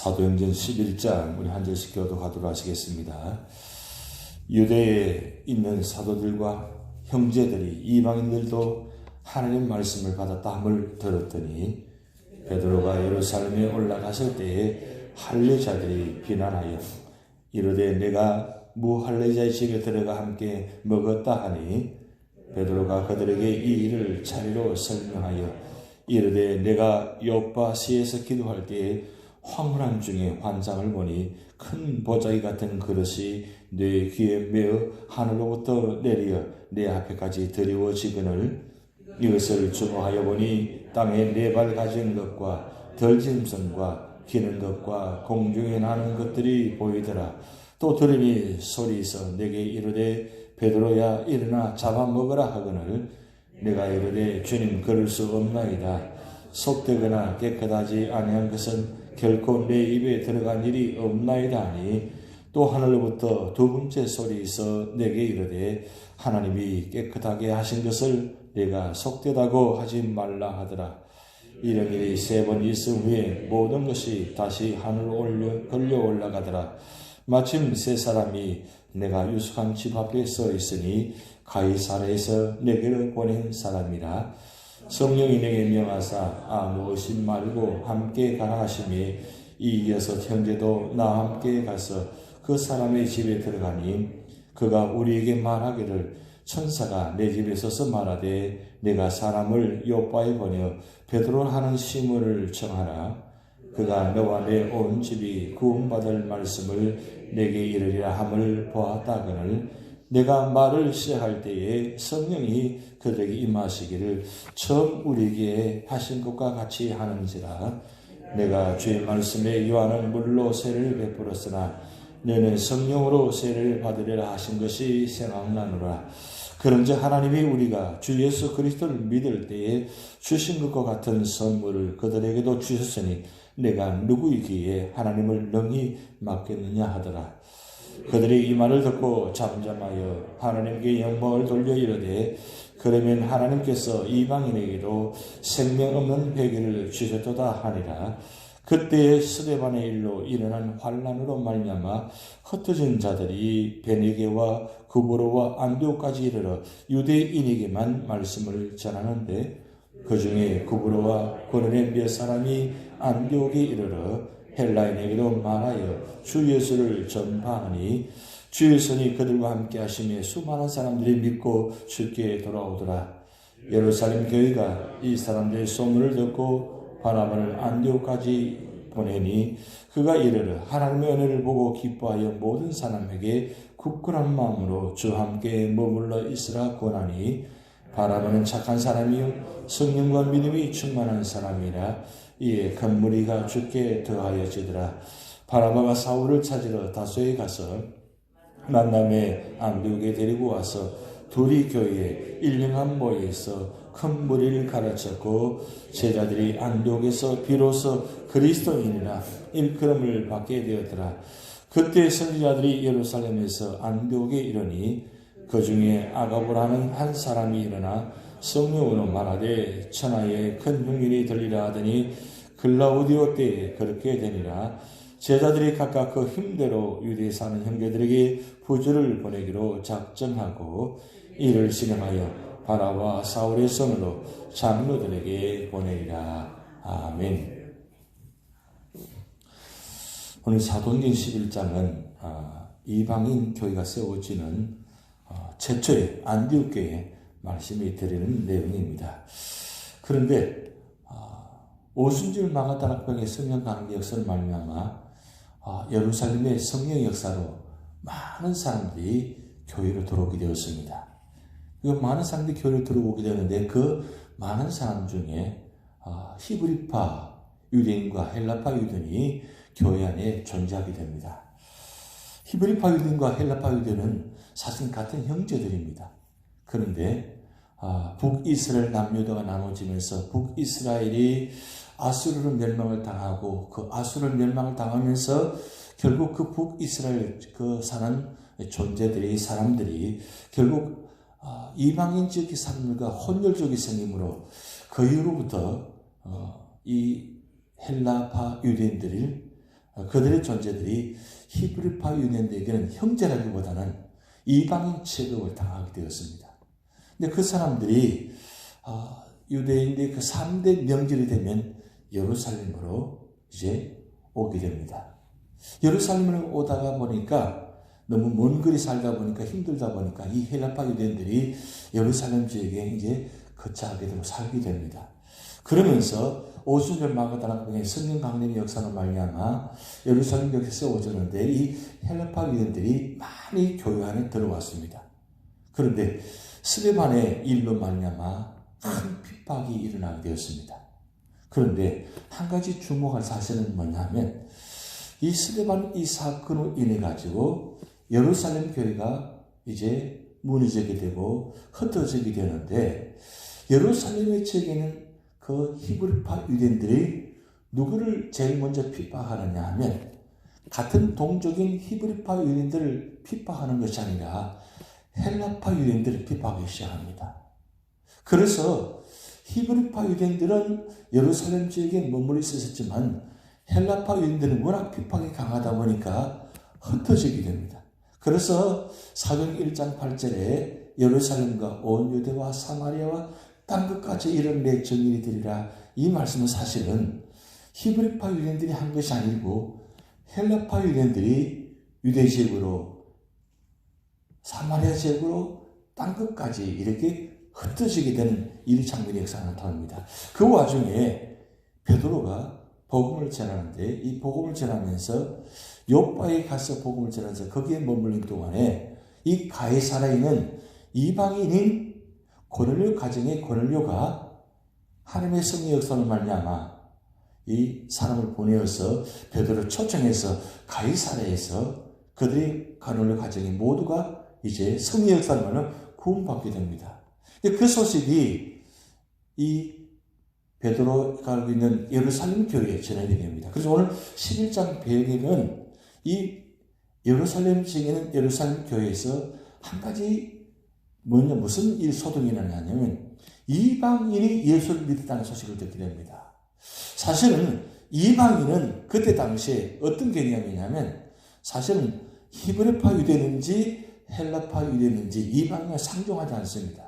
사도행전 11장 우리 한 절씩 교독하도록 하시겠습니다. 유대에 있는 사도들과 형제들이 이방인들도 하나님 말씀을 받았다 함을 들었더니 베드로가 예루살렘에 올라갔을 때에 할례자들이 비난하여 이르되 내가 무할례자의 집에 들어가 함께 먹었다 하니 베드로가 그들에게 이 일을 차례로 설명하여 이르되 내가 요빠시에서 기도할 때에 황홀함 중에 환상을 보니 큰 보자기 같은 그릇이 내 귀에 매어 하늘로부터 내려 내 앞에까지 드리워지거늘 이것을 주목하여 보니 땅에 네 발 가진 것과 덜짐승과 기는 것과 공중에 나는 것들이 보이더라. 또 들으니 소리에서 내게 이르되 베드로야 일어나 잡아먹으라 하거늘 내가 이르되 주님 그럴 수 없나이다. 속되거나 깨끗하지 아니한 것은 결코 내 입에 들어간 일이 없나이다 하니 또 하늘로부터 두 번째 소리에서 내게 이르되 하나님이 깨끗하게 하신 것을 내가 속되다고 하지 말라 하더라. 이런 일이 세 번 있은 후에 모든 것이 다시 하늘로 걸려 올라가더라. 마침 세 사람이 내가 유숙한 집 앞에 서 있으니 가이사랴에서 내게로 보낸 사람이라. 성령이 내게 명하사 아무 의심 말고 함께 가라 하시니 이 여섯 형제도 나와 함께 가서 그 사람의 집에 들어가니 그가 우리에게 말하기를 천사가 내 집에 서서 말하되 내가 사람을 요빠에 보내 베드로 하는 시몬을 청하라. 그가 너와 내 온 집이 구원받을 말씀을 내게 이르리라 함을 보았다거늘 내가 말을 시작할 때에 성령이 그들에게 임하시기를 처음 우리에게 하신 것과 같이 하는지라. 내가 주의 말씀에 요한은 물로 세례를 베풀었으나 너는 성령으로 세례를 받으리라 하신 것이 생각나노라. 그런즉 하나님이 우리가 주 예수 그리스도를 믿을 때에 주신 것과 같은 선물을 그들에게도 주셨으니 내가 누구이기에 하나님을 능히 맡겠느냐 하더라. 그들이 이 말을 듣고 잠잠하여 하나님께 영광을 돌려 이르되 그러면 하나님께서 이방인에게도 생명 없는 회개를 주셨도다 하니라. 그때에 스데반의 일로 일어난 환난으로 말미암아 흩어진 자들이 베네게와 구브로와 안디옥까지 이르러 유대인에게만 말씀을 전하는데 그 중에 구브로와 고린의 몇 사람이 안디옥에 이르러 헬라인에게도 말하여 주 예수를 전파하니 주 예수니 그들과 함께 하시며 수많은 사람들이 믿고 주께 돌아오더라. 예루살렘 교회가 이 사람들의 소문을 듣고 바나바를 안디옥까지 보내니 그가 이르러 하나님의 은혜를 보고 기뻐하여 모든 사람에게 굳건한 마음으로 주와 함께 머물러 있으라 권하니 바나바는 착한 사람이요 성령과 믿음이 충만한 사람이라. 이에 큰 무리가 주께 더하여지더라. 바나바가 사울을 찾으러 다소에 가서 만남에 안디옥에 데리고 와서 둘이 교회에 일령한 모여서 큰 무리를 가르쳤고 제자들이 안디옥에서 비로소 그리스도인이라 일컬음을 받게 되었더라. 그때 선지자들이 예루살렘에서 안디옥에 이르니 그 중에 아가보라는 한 사람이 일어나 성령으로 말하되 천하에 큰 흉년이 들리라 하더니 글라우디오 때에 그렇게 되니라. 제자들이 각각 그 힘대로 유대에 사는 형제들에게 부주를 보내기로 작정하고 이를 진행하여 바나바와 사울의 손으로 장로들에게 보내리라. 아멘. 오늘 사도행전 11장은 이방인 교회가 세워지는 최초의 안디옥 교회에 말씀이 드리는 내용입니다. 그런데 오순절 마가다락방의 성령 강림 역사를 말미암아 예루살렘의 성령 역사로 많은 사람들이 교회로 들어오게 되었습니다. 그 많은 사람들이 교회로 들어오게 되는데 그 많은 사람 중에 히브리파 유대인과 헬라파 유대인이 교회 안에 존재하게 됩니다. 히브리파 유대인과 헬라파 유대인은 사실 같은 형제들입니다. 그런데 북이스라엘 남유다가 나눠지면서 북이스라엘이 아수르로 멸망을 당하고 그 아수르 멸망을 당하면서 결국 그 북이스라엘 그 사는 존재들이 사람들이 결국 이방인 지역의 사람들과 혼혈족이 생기므로 그 이후로부터 이 헬라파 유대인들이 그들의 존재들이 히브리파 유대인들에게는 형제라기보다는 이방인 취급을 당하게 되었습니다. 근데 그 사람들이 유대인들의 그 3대 명절이 되면 예루살렘으로 이제 오게 됩니다. 예루살렘으로 오다가 보니까 너무 먼 거리 살다 보니까 힘들다 보니까 이 헬라파 유대인들이 예루살렘 지역에 이제 거처하게 되고 살게 됩니다. 그러면서 오순절 마가다락방의 성령 강림의 역사로 말미암아 예루살렘 벽에 세워졌는데 이 헬라파 유대인들이 많이 교회 안에 들어왔습니다. 그런데 스데반의 일로 말미암아 큰 핍박이 일어나게 되었습니다. 그런데 한 가지 주목할 사실은 뭐냐면 이 스데반 이 사건으로 인해 가지고 예루살렘 교회가 이제 무너지게 되고 흩어지게 되는데 예루살렘의 지역에는 그 히브리파 유대인들이 누구를 제일 먼저 핍박하느냐 하면 같은 동족인 히브리파 유대인들을 핍박하는 것이 아니라 헬라파 유대인들을 핍박하기 시작합니다. 그래서 히브리파 유대인들은 예루살렘 지역에 머물러 있었지만 헬라파 유대인들은 워낙 핍박이 강하다 보니까 흩어지게 됩니다. 그래서 사도행 1장 8절에 예루살렘과 온 유대와 사마리아와 땅끝까지 이른 내 정인이 되리라, 이 말씀은 사실은 히브리파 유대인들이 한 것이 아니고 헬라파 유대인들이 유대 지역으로 사마리아 지역으로 땅끝까지 이렇게 흩어지게 되는 이 장면의 역사가 나타납니다. 그 와중에 베드로가 복음을 전하는데 이 복음을 전하면서 요파에 가서 복음을 전하면서 거기에 머물는 동안에 이 가이사라에는 이방인인 고넬료 가정의 고넬료가 하나님의 성령의 역사로 말미암아 이 사람을 보내어서 베드로를 초청해서 가이사라에서 그들의 고넬료 가정이 모두가 이제 성령의 역사로 말미암아 구원받게 됩니다. 그 소식이 이 베드로가 알고 있는 예루살렘 교회에 전하게 됩니다. 그래서 오늘 11장 배경에는 이 예루살렘 지역에는 예루살렘 교회에서 한 가지 무슨 일 소동이 일어나냐면 이방인이 예수를 믿었다는 소식을 듣게 됩니다. 사실은 이방인은 그때 당시에 어떤 개념이냐면 사실은 히브리파 유대인지 헬라파 유대인지 이방인을 상종하지 않습니다.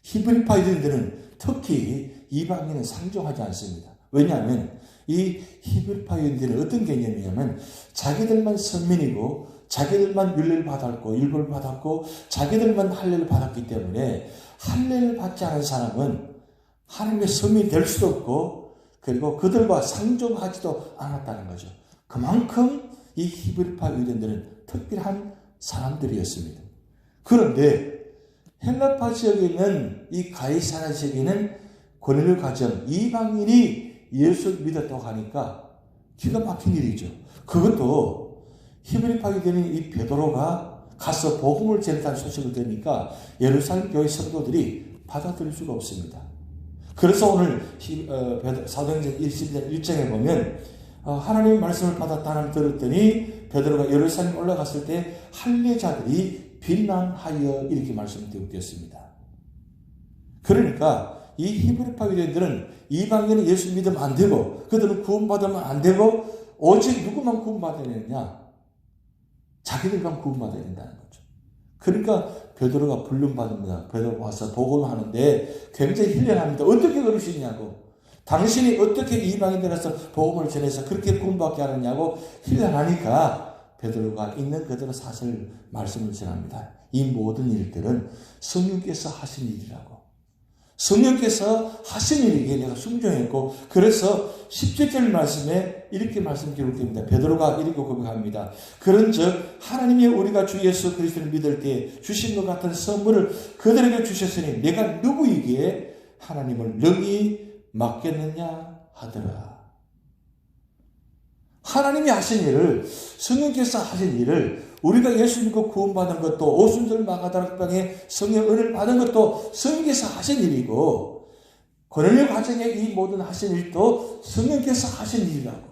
히브리파 유대인들은 특히 이방인은 상종하지 않습니다. 왜냐하면 이 히브리파 유대인들은 어떤 개념이냐면 자기들만 선민이고 자기들만 율례를 받았고 율법을 받았고 자기들만 할례를 받았기 때문에 할례를 받지 않은 사람은 하나님의 선민이 될 수도 없고 그리고 그들과 상종하지도 않았다는 거죠. 그만큼 이 히브리파 유대인들은 특별한 사람들이었습니다. 그런데 헬라파 지역에 있는 이 가이사라 지역에는 고넬료 가정 이방인이 예수를 믿었다고 하니까 기가 막힌 일이죠. 그것도 히브리파 유대인인 이 베드로가 가서 복음을 전했다는 소식을 들으니까 예루살렘 교회 성도들이 받아들일 수가 없습니다. 그래서 오늘 사도행전 1장에 보면 하나님의 말씀을 받았다는 들었더니 베드로가 예루살렘 올라갔을 때 할례자들이 비난하여 이렇게 말씀드리고 되었습니다. 그러니까 이 히브리파 유대인들은 이방인은 예수 믿으면 안 되고 그들은 구원받으면 안 되고 오직 누구만 구원받아야 되느냐? 자기들만 구원받아야 된다는 거죠. 그러니까 베드로가 불륜받습니다. 베드로가 와서 복음을 하는데 굉장히 hillen합니다. 어떻게 그럴 수 있냐고. 당신이 어떻게 이방인들에서 복음을 전해서 그렇게 구원받게 하느냐고 hillen하니까 베드로가 있는 그대로 사실 말씀을 전합니다. 이 모든 일들은 성령께서 하신 일이라고. 성령께서 하신 일이기에 내가 순종했고 그래서 17절 말씀에 이렇게 말씀 기록됩니다. 베드로가 이렇게 고백합니다. 그런즉 하나님이 우리가 주 예수 그리스도를 믿을 때 주신 것 같은 선물을 그들에게 주셨으니 내가 누구이기에 하나님을 능히 맡겠느냐 하더라. 하나님이 하신 일을 성령께서 하신 일을 우리가 예수 믿고 구원받은 것도 오순절 마가다락방에 성령 은혜를 받은 것도 성령께서 하신 일이고 고넬료 가정의 이 모든 하신 일도 성령께서 하신 일이라고.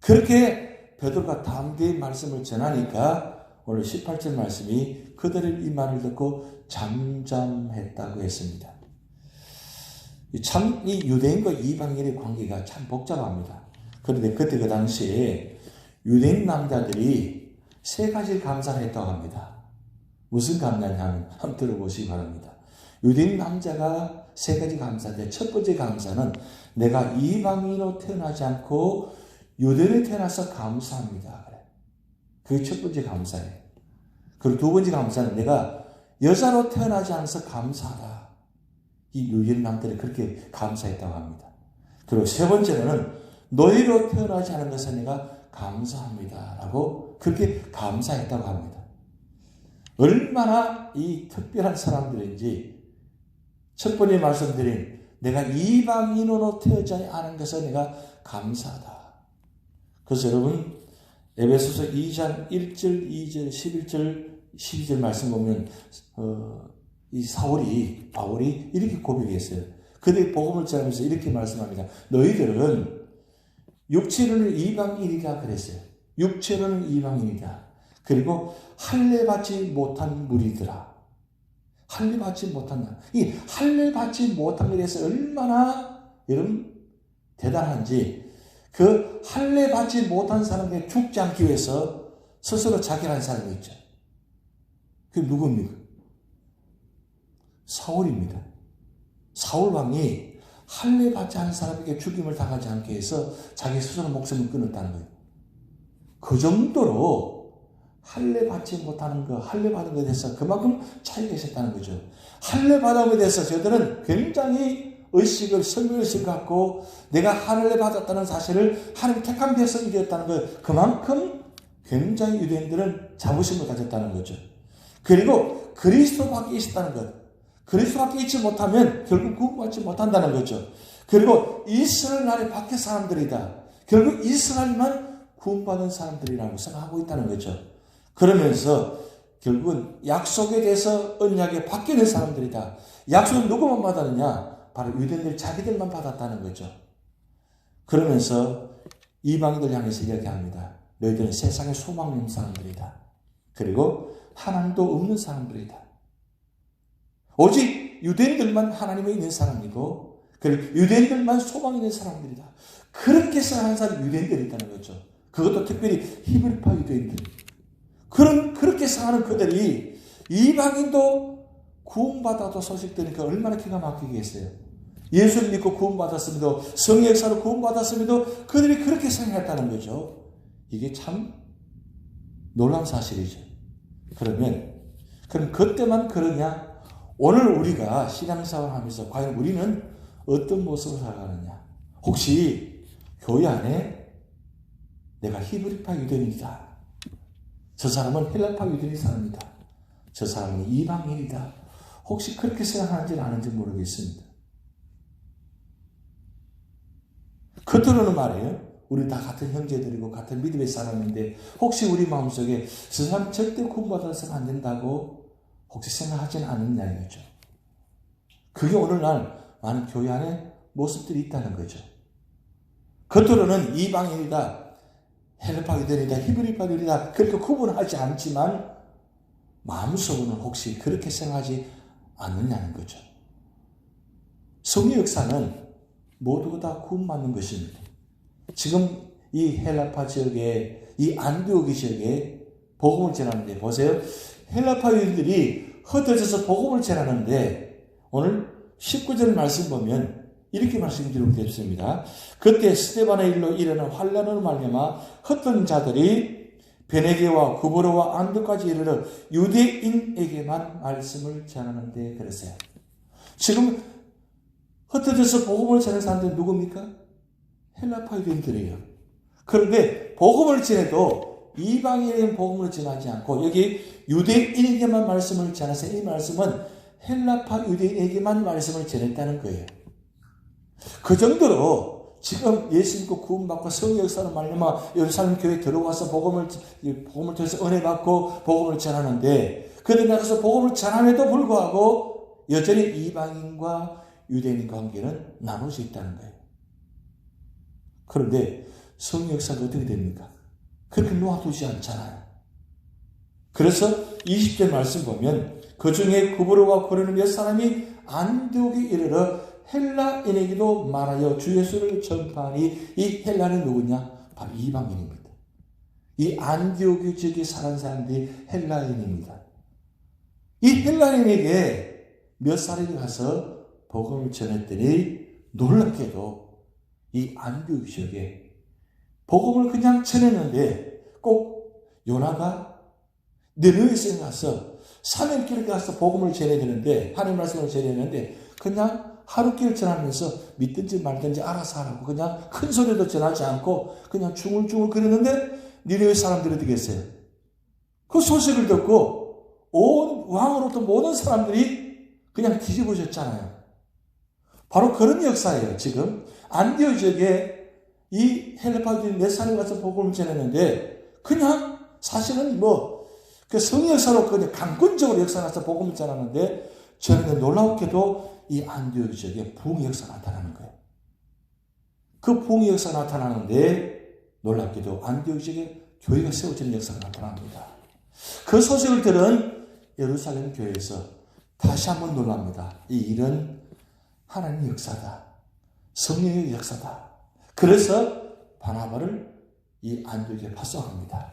그렇게 베드로가 담대히 말씀을 전하니까 오늘 18절 말씀이 그들의 이 말을 듣고 잠잠했다고 했습니다. 참 이 유대인과 이방인의 관계가 참 복잡합니다. 그런데 그때 그 당시에 유대인 남자들이 세 가지 감사를 했다고 합니다. 무슨 감사냐면 한번 들어보시기 바랍니다. 유대인 남자가 세 가지 감사인데 첫 번째 감사는 내가 이방인으로 태어나지 않고 유대인으로 태어나서 감사합니다. 그게 첫 번째 감사예요. 그리고 두 번째 감사는 내가 여자로 태어나지 않아서 감사하다. 이 유대인 남자들이 그렇게 감사했다고 합니다. 그리고 세 번째는 노예로 태어나지 않은 것에 내가 감사합니다. 라고 그렇게 감사했다고 합니다. 얼마나 이 특별한 사람들인지 첫 번째 말씀드린 내가 이방인으로 태어나지 않은 것에 내가 감사하다. 그래서 여러분 에베소서 2장 1절, 2절, 11절, 12절 말씀 보면 이 바울이 이렇게 고백했어요. 그들이 복음을 전하면서 이렇게 말씀합니다. 너희들은 육체로는 이방인이다 그랬어요. 육체로는 이방인이다. 그리고 할례받지 못한 무리들아. 할례받지 못한다. 이 할례받지 못한 것에 대해서 얼마나 여러분 대단한지 그 할례받지 못한 사람에게 죽지 않기 위해서 스스로 자결한 사람이 있죠. 그게 누굽니까? 사울입니다. 사울 왕이 할례받지 않은 사람에게 죽임을 당하지 않게 해서 자기 스스로 목숨을 끊었다는 거예요. 그 정도로 할례받지 못하는 거, 할례받은 것에 대해서 그만큼 차이가 있었다는 거죠. 할례받은 것에 대해서 저들은 굉장히 설명의식을 갖고 내가 할례받았다는 사실을 하나님 택한 백성이었다는 것, 그만큼 굉장히 유대인들은 자부심을 가졌다는 거죠. 그리고 그리스도밖에 있었다는 것, 그리스도밖에 있지 못하면 결국 구원받지 못한다는 거죠. 그리고 이스라엘 나라의 밖의 사람들이다. 결국 이스라엘만 구원받은 사람들이라고 생각하고 있다는 거죠. 그러면서 결국은 약속에 대해서 언약에 바뀌는 사람들이다. 약속은 누구만 받았느냐? 바로 유대인들 자기들만 받았다는 거죠. 그러면서 이방인들 향해서 이야기합니다. 너희들은 세상의 소망 없는 사람들이다. 그리고 하나님도 없는 사람들이다. 오직 유대인들만 하나님이 있는 사람이고 그리고 유대인들만 소망이 있는 사람들이다. 그렇게 생각하는 사람이 유대인들이 있다는 거죠. 그것도 특별히 히브리파 유대인들. 그렇게 생각하는 그들이 이방인도 구원받아도 소식 들으니까 얼마나 기가 막히겠어요. 예수를 믿고 구원받았음에도 성의 역사로 구원받았음에도 그들이 그렇게 생각했다는 거죠. 이게 참 놀라운 사실이죠. 그럼 그때만 그러냐? 오늘 우리가 신앙생활을 하면서 과연 우리는 어떤 모습을 살아가느냐? 혹시 교회 안에 내가 히브리파 유대인이다. 저 사람은 헬라파 유대인 사람이다. 저 사람은 이방인이다. 혹시 그렇게 생각하는지는 아는지 모르겠습니다. 겉으로는 말이에요. 우리 다 같은 형제들이고 같은 믿음의 사람인데 혹시 우리 마음속에 저 사람 절대 구원받아서는 안 된다고 혹시 생각하지는 않느냐 이거죠. 그게 오늘날 많은 교회 안에 모습들이 있다는 거죠. 겉으로는 이방인이다. 헬라파 유대인이다. 히브리파 유대인이다. 그렇게 구분하지 않지만 마음속으로는 혹시 그렇게 생각하지 않느냐는 거죠. 성의 역사는 모두가 다 구원받는 것입니다. 지금 이 헬라파 지역에 이 안디오기 지역에 복음을 전하는데 보세요. 헬라파 유대인들이 흩어져서 복음을 전하는데 오늘 19절 말씀 보면 이렇게 말씀이 기록되어 있습니다. 그때 스데반의 일로 일어난 환란으로 말미암아 흩어진 자들이 베네게와 구브로와 안디오까지 이르러 유대인에게만 말씀을 전하는데 그랬어요. 지금 흩어져서 복음을 전하는 사람들은 누굽니까? 헬라파 유대인들이에요. 그런데 복음을 전해도 이방인에게는 복음을 전하지 않고 여기 유대인에게만 말씀을 전해서 이 말씀은 헬라파 유대인에게만 말씀을 전했다는 거예요. 그 정도로 지금 예수 믿고 구원받고 성의 역사로 말미암아 예루살렘 교회에 들어와서 복음을 통해서 은혜 받고 복음을 전하는데 그들 나가서 복음을 전함에도 불구하고 여전히 이방인과 유대인 관계는 나눠져 있다는 거예요. 그런데 성의 역사가 어떻게 됩니까? 그렇게 놓아두지 않잖아요. 그래서 20절 말씀 보면 그 중에 구브로와 고레네 몇 사람이 안디옥에 이르러 헬라인에게도 말하여 주 예수를 전파하니 이 헬라는 누구냐? 바로 이방인입니다. 이 안디오크 지역에 사는 사람들이 헬라인입니다. 이 헬라인에게 몇 사람이 가서 복음을 전했더니 놀랍게도 이 안디오크 지역에 복음을 그냥 전했는데 꼭 요나가 느느웨에 가서 3일길을 가서 복음을 전해야 되는데 하나님 말씀을 전해야 되는데 그냥 하루길 전하면서 믿든지 말든지 알아서 하라고 그냥 큰 소리도 전하지 않고 그냥 중얼중얼 그랬는데 니느웨 사람들이 어떻게 했어요? 그 소식을 듣고 온 왕으로부터 모든 사람들이 그냥 뒤집어졌잖아요. 바로 그런 역사예요. 지금 안디오 지역에 이 헬라파들이 몇 사람이 가서 복음을 전했는데 그냥 사실은 그 성의 역사로 그냥 강권적으로 역사나서 복음을 전하는데 저는 놀랍게도 이 안디오 지역에 부흥의 역사가 나타나는 거예요. 그 부흥의 역사가 나타나는데 놀랍게도 안디오 지역에 교회가 세워지는 역사가 나타납니다. 그 소식을 들은 예루살렘 교회에서 다시 한번 놀랍니다. 이 일은 하나님의 역사다. 성령의 역사다. 그래서 바나바를 이 안디옥에 파송합니다.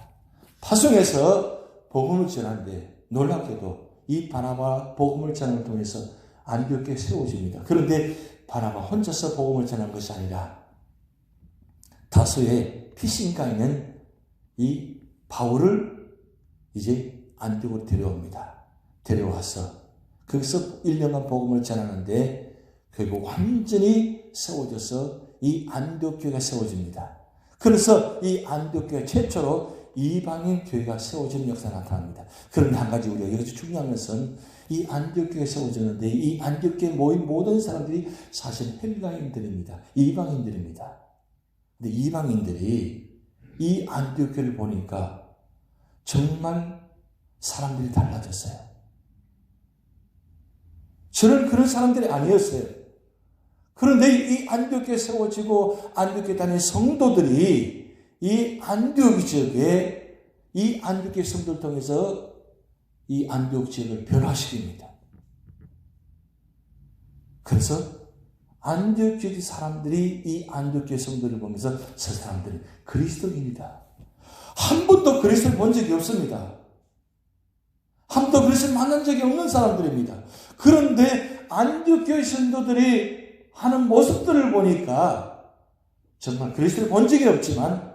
파송해서 복음을 전하는데 놀랍게도 이 바나바 복음을 전함을 통해서 안디옥에 세워집니다. 그런데 바나바 혼자서 복음을 전한 것이 아니라 다소의 피신가 있는 이 바울을 이제 안디옥으로 데려옵니다. 데려와서 거기서 1년간 복음을 전하는데 결국 완전히 세워져서 이 안디옥 교회가 세워집니다. 그래서 이 안디옥 교회 최초로 이방인 교회가 세워지는 역사가 나타납니다. 그런데 한 가지 우리가 여기서 중요한 것은 이 안디옥 교회가 세워졌는데 이 안디옥 교회에 모인 모든 사람들이 사실 헬라인들입니다. 이방인들입니다. 근데 이방인들이 이 안디옥 교회를 보니까 정말 사람들이 달라졌어요. 저는 그런 사람들이 아니었어요. 그런데 이 안디옥 교회에 세워지고 안디옥 교회에 다니는 성도들이 이 안디옥 지역에 이 안디옥 교회 성도를 통해서 이 안디옥 지역을 변화시킵니다. 그래서 안디옥 지역 사람들이 이 안디옥 교회 성도를 보면서 저 사람들은 그리스도인이다. 한 번도 그리스도를 본 적이 없습니다. 한 번도 그리스도를 만난 적이 없는 사람들입니다. 그런데 안디옥 교회 성도들이 하는 모습들을 보니까 정말 그리스도를 본 적이 없지만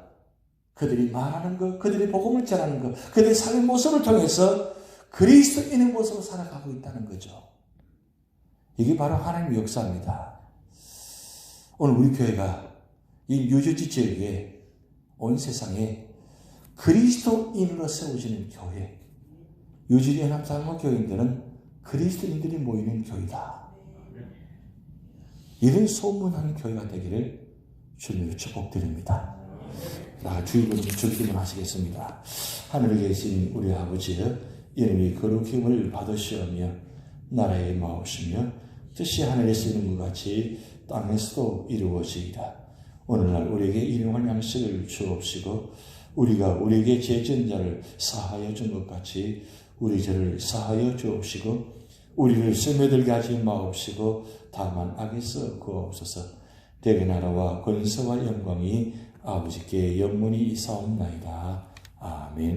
그들이 말하는 것, 그들이 복음을 전하는 것, 그들의 삶의 모습을 통해서 그리스도인의 모습으로 살아가고 있다는 거죠. 이게 바로 하나님의 역사입니다. 오늘 우리 교회가 이 뉴저지 지역에 온 세상에 그리스도인으로 세워지는 교회, 뉴저지 연합장로 교인들은 그리스도인들이 모이는 교회다. 이런 소문하는 교회가 되기를 주님으로 축복드립니다. 주기도문 하시겠습니다. 하늘에 계신 우리 아버지, 이름이 거룩힘을 받으시오며 나라의 마옵시며 뜻이 하늘에서 이룬 것 같이 땅에서도 이루어지이다. 오늘날 우리에게 일용할 양식을 주옵시고 우리가 우리에게 죄진 자를 사하여 준 것 같이 우리 죄를 사하여 주옵시고 우리를 스며들게 하지 마옵시고 다만 악에서 구하옵소서. 대개 나라와 권세와 영광이 아버지께 영원히 있사옵나이다. 아멘.